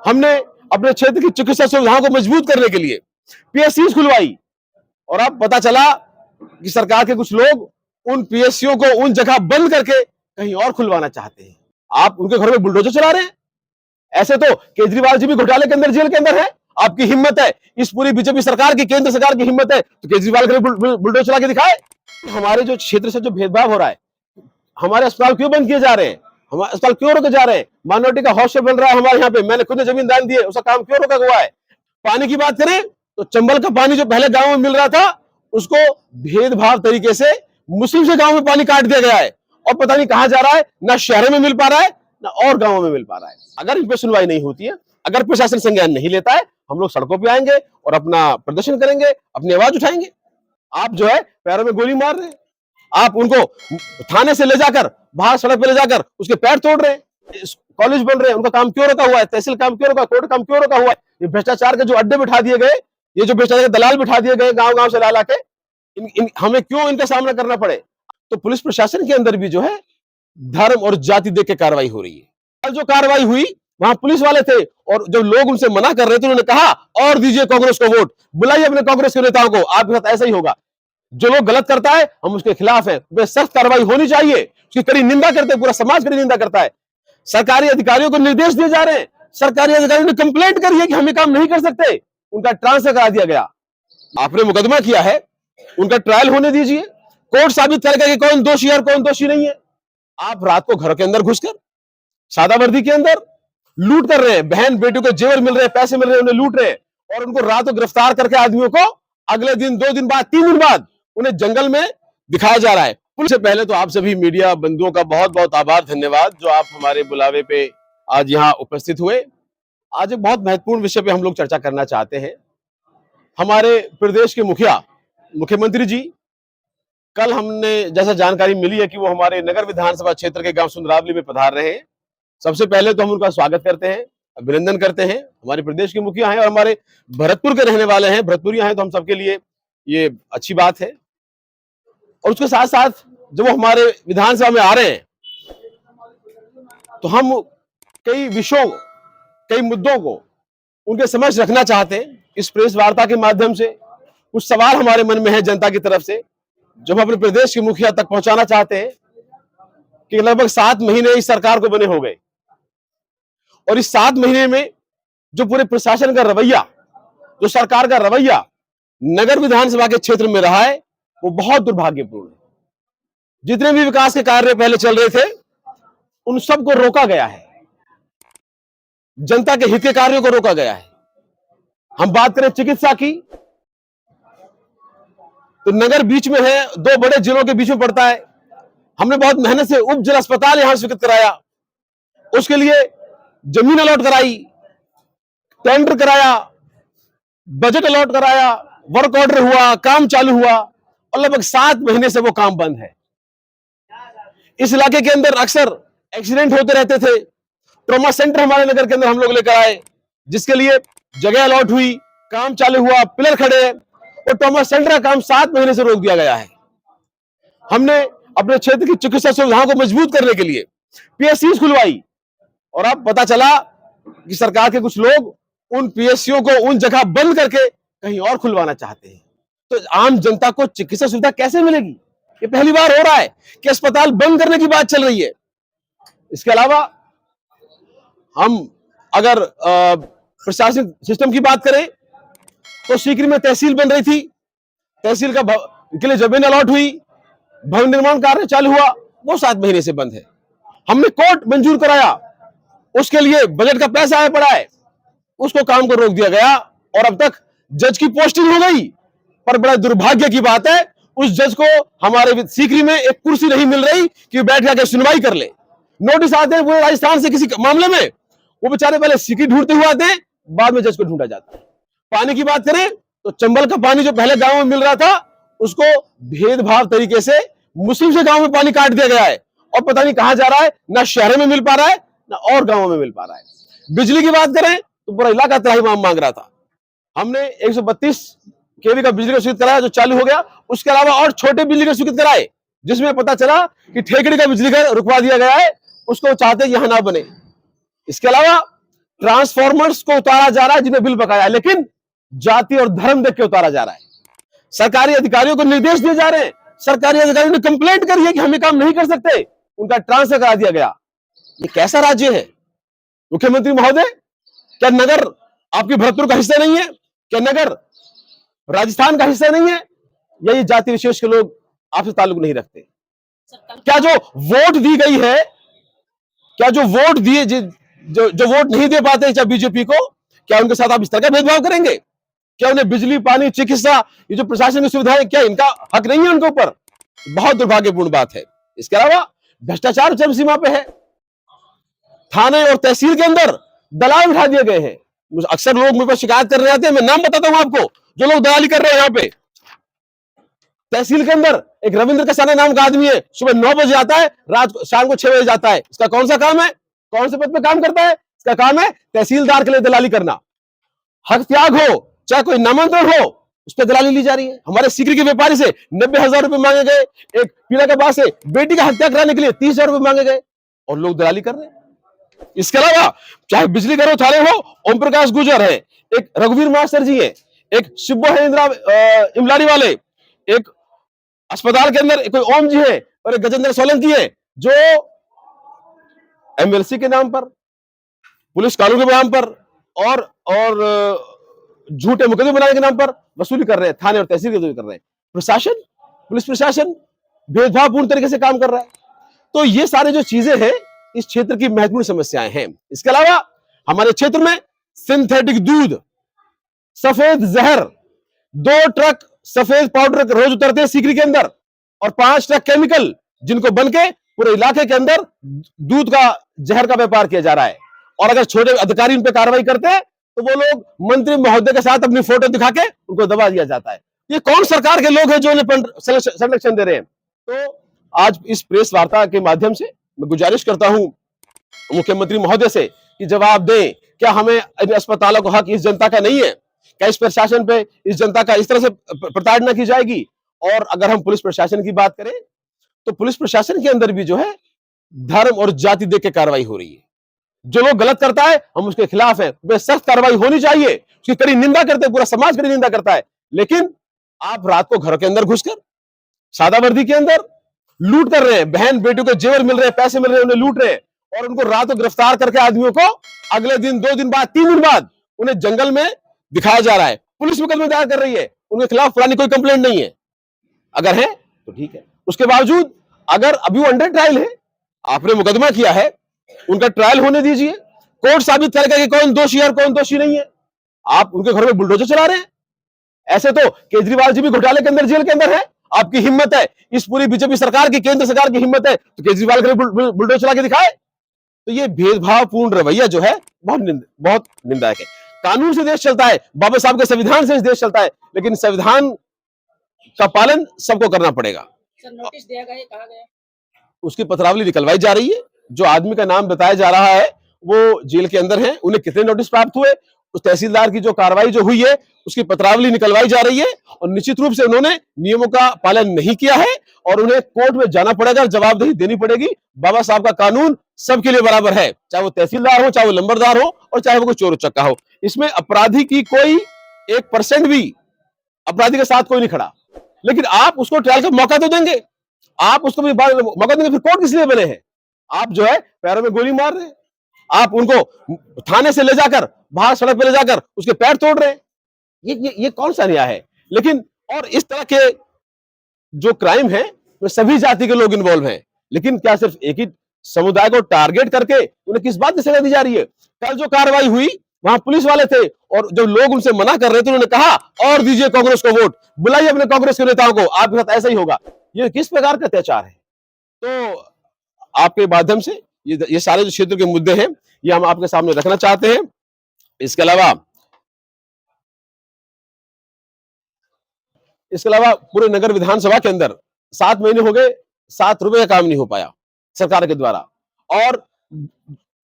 हमने अपने क्षेत्र की चिकित्सा सुविधाओं को मजबूत करने के लिए पीएससी खुलवाई और अब पता चला कि सरकार के कुछ लोग उन पीएससीओ को उन जगह बंद करके कहीं और खुलवाना चाहते हैं। आप उनके घर में बुलडोजर चला रहे हैं। ऐसे तो केजरीवाल जी भी घोटाले के अंदर, जेल के अंदर है। आपकी हिम्मत है, इस पूरी बीजेपी सरकार की, केंद्र सरकार की हिम्मत है तो केजरीवाल के बुलडोजर चला के दिखाए। हमारे जो क्षेत्र से जो भेदभाव हो रहा है, हमारे अस्पताल क्यों बंद किए जा रहे हैं, हमारे अस्पताल क्यों रोके जा रहे हैं, माइनॉरिटी का हॉस्टल बन रहा है हमारे यहाँ पे, मैंने खुद ने जमीन दान दी है, उसका काम क्यों रोका हुआ है। पानी की बात करें तो चंबल का पानी जो पहले गांव में मिल रहा था, उसको भेदभाव तरीके से मुस्लिम से गांव में पानी काट दिया गया है और पता नहीं कहां जा रहा है, ना शहरों में मिल पा रहा है ना और गांवों में मिल पा रहा है। अगर इन पे सुनवाई नहीं होती है, अगर प्रशासन संज्ञान नहीं लेता है, हम लोग सड़कों पे आएंगे और अपना प्रदर्शन करेंगे, अपनी आवाज उठाएंगे। आप जो है पैरों में गोली मार रहे हैं, आप उनको थाने से ले जाकर बाहर सड़क पे ले जाकर उसके पैर तोड़ रहे हैं, कॉलेज बन रहे हैं, उनका काम क्यों रोका हुआ है, तहसील काम क्यों रोका, कोर्ट काम क्यों रोका हुआ है। ये भ्रष्टाचार के जो अड्डे बिठा दिए गए, ये जो भ्रष्टाचार के दलाल बिठा दिए गए गांव गांव से ला के, हमें क्यों इनका सामना करना पड़े। तो पुलिस प्रशासन के अंदर भी जो है धर्म और जाति देख के कार्रवाई हो रही है। जो कार्रवाई हुई वहां पुलिस वाले थे और जब लोग उनसे मना कर रहे थे, उन्होंने कहा और दीजिए कांग्रेस को वोट, बुलाइए अपने कांग्रेस के नेताओं को, आपके साथ ऐसा ही होगा। जो लोग गलत करता है हम उसके खिलाफ है, सख्त कार्रवाई होनी चाहिए, उसकी कड़ी निंदा करते हैं, पूरा समाज कड़ी निंदा करता है। सरकारी अधिकारियों को निर्देश दिए जा रहे हैं, सरकारी अधिकारियों ने कंप्लेंट करी है कि हम ये काम नहीं कर सकते, उनका ट्रांसफर करा दिया गया। आपने मुकदमा किया है, उनका ट्रायल होने दीजिए, कोर्ट साबित करेगा कि कौन दोषी है और कौन दोषी नहीं है। आप रात को घर के अंदर घुसकर सादा वर्दी के अंदर लूट कर रहे हैं, बहन बेटियों को जेवर मिल रहे हैं, पैसे मिल रहे हैं, उन्हें लूट रहे हैं और उनको रात को गिरफ्तार करके आदमियों को अगले दिन, 2 दिन बाद, 3 दिन बाद उन्हें जंगल में दिखाया जा रहा है। उससे पहले तो आप सभी मीडिया बंधुओं का बहुत बहुत आभार, धन्यवाद जो आप हमारे बुलावे पे आज यहाँ उपस्थित हुए। आज एक बहुत महत्वपूर्ण विषय पे हम लोग चर्चा करना चाहते हैं। हमारे प्रदेश के मुख्यमंत्री जी, कल हमने जैसा जानकारी मिली है कि वो हमारे नगर विधानसभा क्षेत्र के गांव सुंदरावली में पधार रहे हैं। सबसे पहले तो हम उनका स्वागत करते हैं, अभिनंदन करते हैं। हमारे प्रदेश के मुखिया हैं और हमारे भरतपुर के रहने वाले हैं, भरतपुरिया हैं, तो हम सबके लिए ये अच्छी बात है। और उसके साथ साथ जब वो हमारे विधानसभा में आ रहे हैं तो हम कई विषयों, कई मुद्दों को उनके समक्ष रखना चाहते हैं। इस प्रेस वार्ता के माध्यम से कुछ सवाल हमारे मन में है जनता की तरफ से, जो हम अपने प्रदेश के मुखिया तक पहुंचाना चाहते हैं कि लगभग 7 महीने इस सरकार को बने हो गए और इस 7 महीने में जो पूरे प्रशासन का रवैया, जो सरकार का रवैया नगर विधानसभा के क्षेत्र में रहा है, वो बहुत दुर्भाग्यपूर्ण है। जितने भी विकास के कार्य पहले चल रहे थे उन सबको रोका गया है, जनता के हित के कार्यों को रोका गया है। हम बात करें चिकित्सा की तो नगर बीच में है, 2 बड़े जिलों के बीच में पड़ता है। हमने बहुत मेहनत से उप जिला अस्पताल यहां स्वीकृत कराया, उसके लिए जमीन अलॉट कराई, टेंडर कराया, बजट अलॉट कराया, वर्क ऑर्डर हुआ, काम चालू हुआ और लगभग 7 महीने से वो काम बंद है। इस इलाके के अंदर अक्सर एक्सीडेंट होते रहते थे। ट्रॉमा सेंटर हमारे नगर के अंदर हम लोग लेकर आए, जिसके लिए जगह अलॉट हुई, काम चालू हुआ, पिलर खड़े हैं और ट्रॉमा सेंटर का काम 7 महीने से रोक दिया गया है। हमने अपने क्षेत्र की चिकित्सा सुविधाओं को मजबूत करने के लिए पीएससी खुलवाई और अब पता चला कि सरकार के कुछ लोग उन पीएससीओ को उन जगह बंद करके कहीं और खुलवाना चाहते हैं। तो आम जनता को चिकित्सा सुविधा कैसे मिलेगी? ये पहली बार हो रहा है कि अस्पताल बंद करने की बात चल रही है। इसके अलावा हम अगर प्रशासनिक सिस्टम की बात करें तो सीकरी में तहसील बन रही थी, तहसील के लिए जमीन अलॉट हुई, भवन निर्माण कार्य चालू हुआ, वो 7 महीने से बंद है। हमने कोर्ट मंजूर कराया, उसके लिए बजट का पैसा आया पड़ा है, उसको काम को रोक दिया गया और अब तक जज की पोस्टिंग हो गई। पर बड़ा दुर्भाग्य की बात है, उस जज को हमारे सीकरी में एक कुर्सी नहीं मिल रही कि बैठ जाकर सुनवाई कर ले। नोटिस आते हैं पूरे राजस्थान से किसी मामले में, वो बेचारे पहले सीकरी ढूंढते हुए आते हैं, बाद में जज को ढूंढा जाता है। पानी की बात करें तो चंबल का पानी जो पहले गांव में मिल रहा था, उसको भेदभाव तरीके से मुस्लिम से गांव में पानी काट दिया गया है और पता नहीं कहां जा रहा है, ना शहरों में मिल पा रहा है ना और गांवों में मिल पा रहा है। बिजली की बात करें तो पूरा इलाका त्राहिमाम मांग रहा था। हमने 132 केवी का बिजली का स्वीकृत कराया जो चालू हो गया, उसके अलावा और छोटे बिजली का स्वीकृत कराए, जिसमें पता चला कि ठेकड़ी का बिजली घर रुकवा दिया गया है, उसको चाहते यहां ना बने। इसके अलावा ट्रांसफॉर्मर्स को उतारा जा रहा है जिन्हें बिल बकाया है, लेकिन जाति और धर्म देख के उतारा जा रहा है। सरकारी अधिकारियों को निर्देश दिए जा रहे हैं, सरकारी अधिकारियों ने कंप्लेंट करी है कि हम ये काम नहीं कर सकते, उनका ट्रांसफर करा दिया गया। ये कैसा राज्य है मुख्यमंत्री महोदय? क्या नगर आपकी भरतपुर का हिस्सा नहीं है? क्या नगर राजस्थान का हिस्सा नहीं है? या ये जाति विशेष के लोग आपसे ताल्लुक नहीं रखते? क्या जो वोट दी गई है, क्या जो वोट दिए जो वोट नहीं दे पाते चाहे बीजेपी को, क्या उनके साथ आप इस तरह का भेदभाव करेंगे? क्या उन्हें बिजली, पानी, चिकित्सा, ये जो प्रशासन की सुविधाएं, क्या इनका हक नहीं है उनके ऊपर? बहुत दुर्भाग्यपूर्ण बात है। इसके अलावा भ्रष्टाचार चरम सीमा पे है। थाने और तहसील के अंदर दलाल बिठा दिए गए हैं। अक्सर लोग मेरे पास शिकायत कर रहे आते हैं, मैं नाम बताता हूं आपको जो लोग दलाली कर रहे हैं। यहाँ पे तहसील के अंदर एक रविंद्र कसाना नाम का आदमी है, सुबह 9 बजे आता है, रात शाम को 6 बजे जाता है। इसका कौन सा काम है? कौन से पद पे काम करता है? इसका काम है तहसीलदार के लिए दलाली करना। हक त्याग हो, चाहे कोई नामांतरण हो, उस पर दलाली ली जा रही है। हमारे सीकरी के व्यापारी से 90,000 रुपए मांगे गए, एक पीला के पास से बेटी का हत्या कराने के लिए 30,000 रुपए मांगे गए, और लोग दलाली कर रहे हैं। इसके अलावा चाहे बिजली घरों थाने हो, ओम प्रकाश गुर्जर है, एक रघुवीर मास्टर जी है, एक शिब्बो है इमलारी वाले, एक अस्पताल के अंदर कोई ओम जी है, और एक गजेंद्र सोलंकी है, जो एमएलसी के नाम पर, पुलिस कानून के नाम पर और झूठे मुकदमे बनाने के नाम पर वसूली कर रहे हैं, थाने और तहसील की वसूली कर रहे हैं। प्रशासन, पुलिस प्रशासन भेदभावपूर्ण तरीके से काम कर रहा है। तो ये सारे जो चीजें हैं, इस क्षेत्र की महत्वपूर्ण समस्याएं हैं। इसके अलावा हमारे क्षेत्र में सिंथेटिक दूध, सफेद जहर, 2 ट्रक सफेद पाउडर रोज उतरते हैं सीकरी के अंदर, और 5 ट्रक केमिकल, जिनको बन के पूरे इलाके के अंदर दूध का जहर का व्यापार किया जा रहा है। और अगर छोटे अधिकारी उन पर कार्रवाई करते हैं तो वो लोग मंत्री महोदय के साथ अपनी फोटो दिखा के उनको दबा दिया जाता है। ये कौन सरकार के लोग हैं जो उन्हें संरक्षण दे रहे हैं? तो आज इस प्रेस वार्ता के माध्यम से मैं गुजारिश करता हूं मुख्यमंत्री महोदय से कि जवाब दें, क्या हमें इन अस्पतालों का हक इस जनता का नहीं है? क्या इस प्रशासन पे इस जनता का इस तरह से प्रताड़ना की जाएगी? और अगर हम पुलिस प्रशासन की बात करें तो पुलिस प्रशासन के अंदर भी जो है धर्म और जाति देख के कार्रवाई हो रही है। जो लोग गलत करता है हम उसके खिलाफ है, वे सख्त कार्रवाई होनी चाहिए, उसकी कड़ी निंदा करते हैं, पूरा समाज कड़ी निंदा करता है। लेकिन आप रात को घर के अंदर घुसकर सादा वर्दी के अंदर लूट कर रहे हैं, बहन बेटियों को जेवर मिल रहे हैं, पैसे मिल रहे हैं, उन्हें लूट रहे हैं, और उनको रात को गिरफ्तार करके आदमियों को अगले दिन, 2 दिन बाद, 3 दिन बाद उन्हें जंगल में दिखाया जा रहा है। पुलिस मुकदमे दायर कर रही है, उनके खिलाफ पुरानी कोई कंप्लेंट नहीं है। अगर है तो ठीक है, उसके बावजूद अगर अभी वो अंडर ट्रायल है, आपने मुकदमा किया है, उनका ट्रायल होने दीजिए, कोर्ट साबित करेगा कि कौन दोषी है और कौन दोषी नहीं है। आप उनके घर में बुलडोजर चला रहे हैं। ऐसे तो केजरीवाल जी भी घोटाले के अंदर, जेल के अंदर है। आपकी हिम्मत है, इस पूरी बीजेपी सरकार की, केंद्र सरकार की हिम्मत है तो केजरीवाल के बुलडोजर चला के दिखाए। तो ये भेदभावपूर्ण रवैया जो है बहुत निंदायक है। कानून से देश चलता है, बाबा साहब के संविधान से देश चलता है, लेकिन संविधान का पालन सबको करना पड़ेगा। सर, नोटिस दिया गया, कहा गया उसकी पत्रावली निकलवाई जा रही है। जो आदमी का नाम बताया जा रहा है वो जेल के अंदर है, उन्हें कितने नोटिस प्राप्त हुए, उस तहसीलदार की जो कार्रवाई जो हुई है उसकी पत्रावली निकलवाई जा रही है, और निश्चित रूप से उन्होंने नियमों का पालन नहीं किया है और उन्हें कोर्ट में जाना पड़ेगा, जवाबदेही देनी पड़ेगी। बाबा साहब का कानून सबके लिए बराबर है, चाहे वो तहसीलदार हो, चाहे वो लंबरदार हो, और चाहे वो कोई चोर उचक्का हो। इसमें अपराधी की कोई 1% भी अपराधी के साथ कोई नहीं खड़ा। लेकिन आप उसको ट्रायल का मौका तो देंगे, आप उसको भी मौका देंगे, फिर कोर्ट किस लिए बने हैं? आप जो है पैरों में गोली मार रहे हैं, आप उनको थाने से ले जाकर बाहर सड़क पे ले जाकर उसके पैर तोड़ रहे हैं। ये कौन सा न्याय है? लेकिन और इस तरह के जो क्राइम है वो सभी जाति के लोग इन्वॉल्व हैं, लेकिन क्या सिर्फ एक ही समुदाय को टारगेट करके उन्हें किस बात की सजा दी जा रही है? कल जो कार्रवाई हुई वहां पुलिस वाले थे, और जब लोग उनसे मना कर रहे थे उन्होंने कहा और दीजिए कांग्रेस को वोट, बुलाइए अपने कांग्रेस के नेताओं को, आपके साथ ऐसा ही होगा। ये किस प्रकार का अत्याचार है? तो आपके माध्यम से ये सारे जो क्षेत्र के मुद्दे हैं ये हम आपके सामने रखना चाहते हैं। इसके अलावा पूरे नगर विधानसभा के अंदर 7 महीने हो गए, 7 रुपए का काम नहीं हो पाया सरकार के द्वारा, और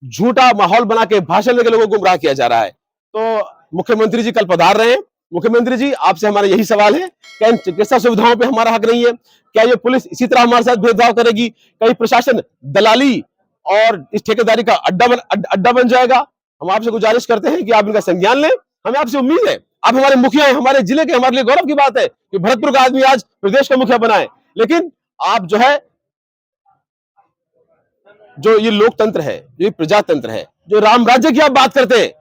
झूठा माहौल बना के भाषण लेकर लोगों को गुमराह किया जा रहा है। तो मुख्यमंत्री जी कल पधार रहे हैं। मुख्यमंत्री जी, आपसे हमारा यही सवाल है, क्या इन चिकित्सा सुविधाओं पे हमारा हक नहीं है? क्या ये पुलिस इसी तरह हमारे साथ भेदभाव करेगी? कहीं प्रशासन दलाली और इस ठेकेदारी का अड्डा बन जाएगा? हम आपसे गुजारिश करते हैं कि आप इनका संज्ञान लें। हमें आपसे उम्मीद है, आप हमारे मुखिया हैं, हमारे जिले के, हमारे लिए गौरव की बात है कि भरतपुर का आदमी आज प्रदेश का मुखिया बना है। लेकिन आप जो है, जो ये लोकतंत्र है, जो ये प्रजातंत्र है, जो राम राज्य की आप बात करते हैं,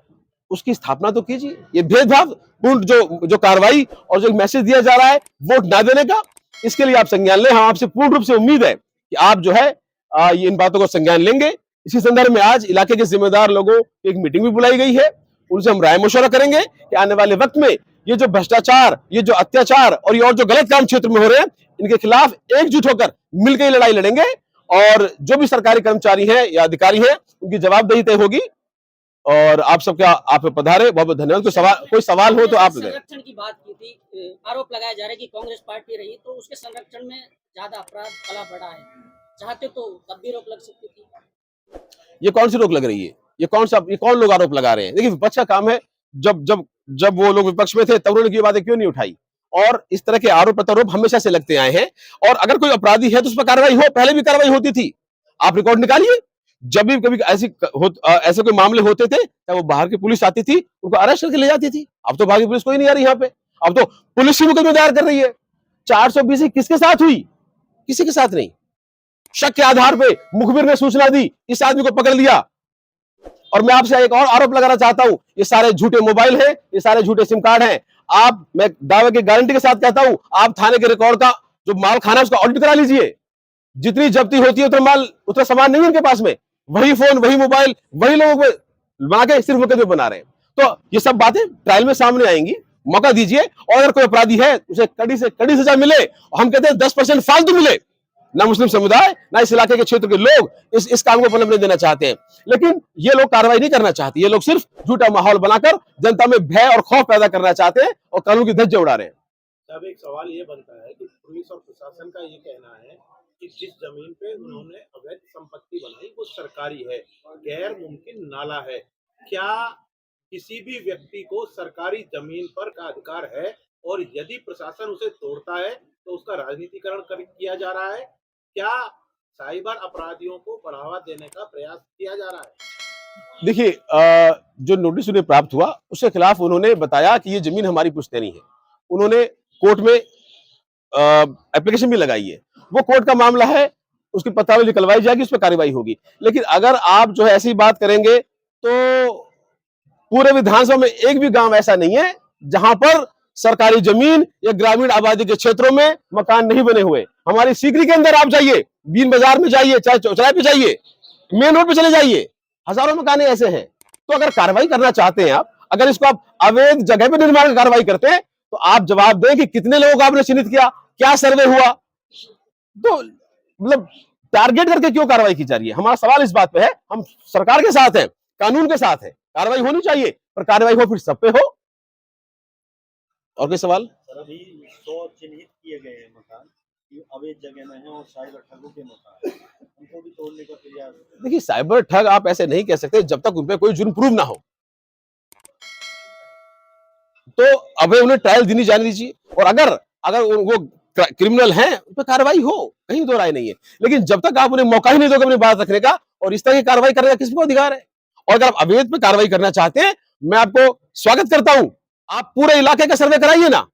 उसकी स्थापना तो कीजिए। ये भेदभाव पूर्ण जो कार्रवाई और जो मैसेज दिया जा रहा है वोट ना देने का, इसके लिए आप संज्ञान लें। हम आपसे पूर्ण रूप से उम्मीद है कि आप जो है ये इन बातों को संज्ञान लेंगे। इसी संदर्भ में आज इलाके के जिम्मेदार लोगों की एक मीटिंग भी बुलाई गई है। उनसे हम राय मशवरा करेंगे कि आने वाले वक्त में ये जो भ्रष्टाचार, ये जो अत्याचार और ये और जो गलत काम क्षेत्र में हो रहे हैं, इनके खिलाफ एकजुट होकर मिलकर लड़ाई लड़ेंगे और जो भी सरकारी कर्मचारी हैं या अधिकारी हैं उनकी जवाबदेही तय होगी। और आप सबका आप पधारे, बहुत बहुत धन्यवाद। कोई सवाल हो तो आप संरक्षण की बात की थी, आरोप लगाया जा रहा है कि कांग्रेस पार्टी रही तो उसके संरक्षण में ज्यादा अपराध कला बढ़ा है, चाहते तो तब भी रोक लग सकती थी। ये कौन सी रोक लग रही है? ये कौन लोग आरोप लगा रहे हैं? देखिए, विपक्ष का काम है। जब जब जब वो लोग विपक्ष में थे तब उन्होंने ये बातें क्यों नहीं उठाई? और इस तरह के आरोप प्रत्यारोप हमेशा से लगते आए हैं। और अगर कोई अपराधी है तो उस पर कार्रवाई हो, पहले भी कार्रवाई होती थी। आप रिकॉर्ड निकालिए, जब भी कभी ऐसे कोई मामले होते थे तब वो बाहर की पुलिस आती थी, उनको अरेस्ट करके ले जाती थी। अब तो बाहर की पुलिस कोई नहीं आ रही यहाँ पे, अब तो पुलिस ही मुकदमे दायर कर रही है। 420 किसके साथ हुई? किसी के साथ नहीं। शक के आधार पे मुखबिर ने सूचना दी, इस आदमी को पकड़ लिया। और मैं आपसे एक और आरोप लगाना चाहता हूं, ये सारे झूठे मोबाइल हैं, ये सारे झूठे सिम कार्ड हैं। मैं दावे की गारंटी के साथ कहता हूं, आप थाने के रिकॉर्ड का जो माल खाना है उसका ऑडिट करा लीजिए। जितनी जब्ती होती है उतना सामान नहीं है उनके पास में। वही फोन, वही मोबाइल, वही लोगों को बना के सिर्फ मुकदमे बना रहे हैं। तो ये सब बातें ट्रायल में सामने आएंगी, मौका दीजिए। और अगर कोई अपराधी है उसे कड़ी से कड़ी सजा मिले। हम कहते हैं 10% फालतू मिले। ना मुस्लिम समुदाय, ना इस इलाके के क्षेत्र के लोग इस काम को पनप नहीं देना चाहते हैं, लेकिन ये लोग कार्रवाई नहीं करना चाहते। ये लोग सिर्फ झूठा माहौल बनाकर जनता में भय और खौफ पैदा करना चाहते हैं और कानून की धज्जियां उड़ा रहे हैं। तब एक सवाल ये बनता है कि पुलिस और प्रशासन का ये कहना है कि जिस जमीन पे उन्होंने अवैध संपत्ति बनाई वो सरकारी है, गैर मुमकिन नाला है। क्या किसी भी व्यक्ति को सरकारी जमीन पर का अधिकार है? और यदि प्रशासन उसे तोड़ता है तो उसका राजनीतिकरण किया जा रहा है? क्या साइबर अपराधियों को बढ़ावा देने का प्रयास किया जा रहा है? देखिए, जो नोटिस उन्हें प्राप्त हुआ उसके खिलाफ उन्होंने बताया कि ये जमीन हमारी पुश्तैनी है। उन्होंने कोर्ट में एप्लीकेशन भी लगाई है। वो कोर्ट का मामला है, उसकी पत्रावली निकलवाई जाएगी, उस पर कार्रवाई होगी। लेकिन अगर आप जो है ऐसी बात करेंगे तो पूरे विधानसभा में एक भी गांव ऐसा नहीं है जहां पर सरकारी जमीन या ग्रामीण आबादी के क्षेत्रों में मकान नहीं बने हुए। हमारी सीकरी के अंदर आप जाइए, बीन बाजार में जाइए, चाहे चौराहे पे जाइए, मेन रोड पे चले जाइए, हजारों मकान ऐसे हैं। तो अगर कार्रवाई करना चाहते हैं आप, अगर इसको आप अवैध जगह पे निर्माण की कार्रवाई करते हैं तो आप जवाब दें कि कितने लोगों को आपने चिन्हित किया, क्या सर्वे हुआ। तो मतलब टारगेट करके क्यों कार्रवाई की जा रही है? हमारा सवाल इस बात पे है। हम सरकार के साथ हैं, कानून के साथ है, कार्रवाई होनी चाहिए, पर कार्रवाई हो फिर सब पे हो। और कोई सवाल? सर, अभी 100 चिन्हित किए गए हैं मकान, अवैध जगह में है और साइबर ठगों के मकान, उनको भी तोड़ने का प्रयास। देखिए, साइबर ठग आप ऐसे नहीं कह सकते जब तक उन पे कोई जुर्म प्रूव ना हो। तो अब उन्हें ट्रायल देनी जाने दीजिए, और अगर वो क्रिमिनल हैं उन पर कार्रवाई हो, कहीं दो राय नहीं है। लेकिन जब तक आप उन्हें मौका ही नहीं दोगे अपनी बात रखने का और इस तरह की कार्रवाई करने का किसको अधिकार है? और अगर आप अवैध पे कार्रवाई करना चाहते हैं, मैं आपको स्वागत करता हूं। आप पूरे इलाके का सर्वे कराइए ना,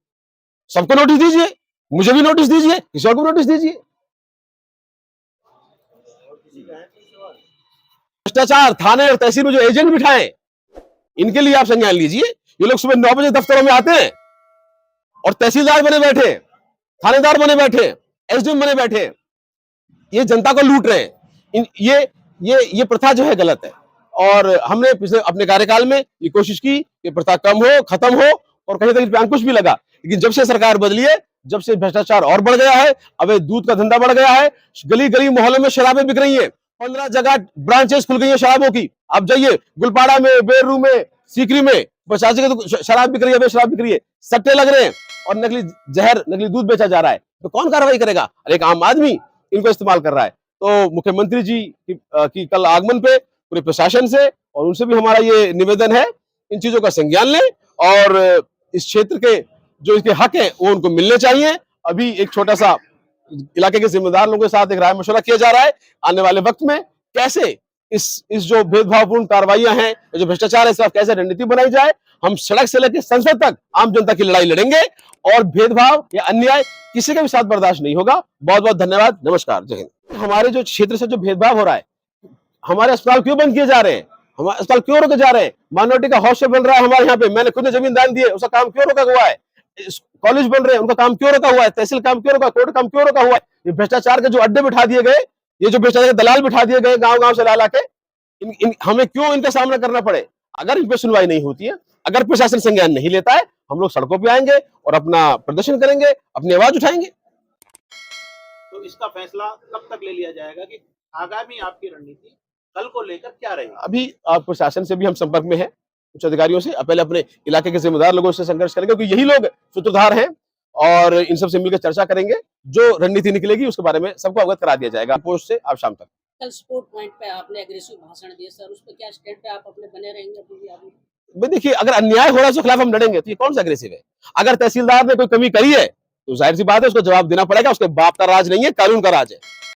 सबको नोटिस दीजिए, मुझे भी नोटिस दीजिए, किसी और को नोटिस दीजिए। भ्रष्टाचार थाने और तहसील में जो एजेंट बिठाए, इनके लिए आप संज्ञान लीजिए। ये लोग सुबह 9 बजे दफ्तरों में आते हैं और तहसीलदार बने बैठे, थानेदार बने बैठे, एसडीएम बने बैठे, ये जनता को लूट रहे हैं। ये प्रथा जो है गलत है। और हमने पिछले अपने कार्यकाल में ये कोशिश की कि प्रथा कम हो, खत्म हो, और कहीं तक अंकुश भी लगा। लेकिन जब से सरकार बदली है, जब से भ्रष्टाचार और बढ़ गया है, अवैध दूध का धंधा बढ़ गया है, गली गली मोहल्लों में शराबें बिक रही हैं, 15 जगह ब्रांचेस खुल गई है शराबों की। आप जाइए गुलपाड़ा में, बेरू में, सीकरी में 50 जगह तो शराब बिक रही है, शराब बिक रही है, सट्टे लग रहे हैं और नकली जहर, नकली दूध बेचा जा रहा है। तो कौन कार्रवाई करेगा? एक आम आदमी इनको इस्तेमाल कर रहा है। तो मुख्यमंत्री जी की कल आगमन पे पूरे प्रशासन से और उनसे भी हमारा ये निवेदन है, इन चीजों का संज्ञान लें और इस क्षेत्र के जो इसके हक हैं वो उनको मिलने चाहिए। अभी एक छोटा सा इलाके के जिम्मेदार लोगों के साथ एक राय मशवरा किया जा रहा है, आने वाले वक्त में कैसे इस जो भेदभावपूर्ण कार्रवाइयां हैं, जो भ्रष्टाचार है, इसका कैसे रणनीति बनाई जाए। हम सड़क से लेकर संसद तक आम जनता की लड़ाई लड़ेंगे और भेदभाव या अन्याय किसी के भी साथ बर्दाश्त नहीं होगा। बहुत बहुत धन्यवाद, नमस्कार, जय हिंद। हमारे जो क्षेत्र से जो भेदभाव हो रहा है, हमारे अस्पताल क्यों बंद किए जा रहे हैं, हमारे अस्पताल क्यों रोके जा रहे हैं, माइनॉरिटी का हॉस्टल बन रहा है हमारे यहाँ पे, मैंने खुद ने जमीन दान दी है, उसका काम क्यों रोका हुआ है, कॉलेज बन रहे हैं उनका काम क्यों रोका हुआ है, तहसील काम क्यों रोका, कोर्ट काम क्यों रोका हुआ है। ये भ्रष्टाचार के जो अड्डे बिठा दिए गए, ये जो भ्रष्टाचार के दलाल बिठा दिए गए गांव गांव से ला के, हमें क्यों इनका सामना करना पड़े। अगर इन पे सुनवाई नहीं होती है, अगर प्रशासन संज्ञान नहीं लेता है, हम लोग सड़कों पे आएंगे और अपना प्रदर्शन करेंगे, अपनी आवाज उठाएंगे। तो इसका फैसला कब तक ले लिया जाएगा कि आगामी आपकी रणनीति कल को लेकर क्या रहेगी? अभी प्रशासन से भी हम संपर्क में हैं, उच्च अधिकारियों से। पहले अपने इलाके के जिम्मेदार लोगों से संघर्ष करेंगे, क्योंकि यही लोग सूत्रधार हैं, और इन सब से मिलकर चर्चा करेंगे। जो रणनीति निकलेगी उसके बारे में सबको अवगत करा दिया जाएगा पोस्ट से आज शाम तक। कल स्पोर्ट पॉइंट पे आपने एग्रेसिव भाषण दिया सर, उस पर क्या स्टैंड पे आप अपने बने रहेंगे अभी भी आगे? भाई देखिए, अगर अन्याय हो रहा है उसके खिलाफ हम लड़ेंगे, तो ये कौन सा एग्रेसिव है। अगर तहसीलदार ने कोई कमी करी है तो जाहिर सी बात है उसको जवाब देना पड़ेगा। उसके बाप का राज नहीं है, कानून का राज है।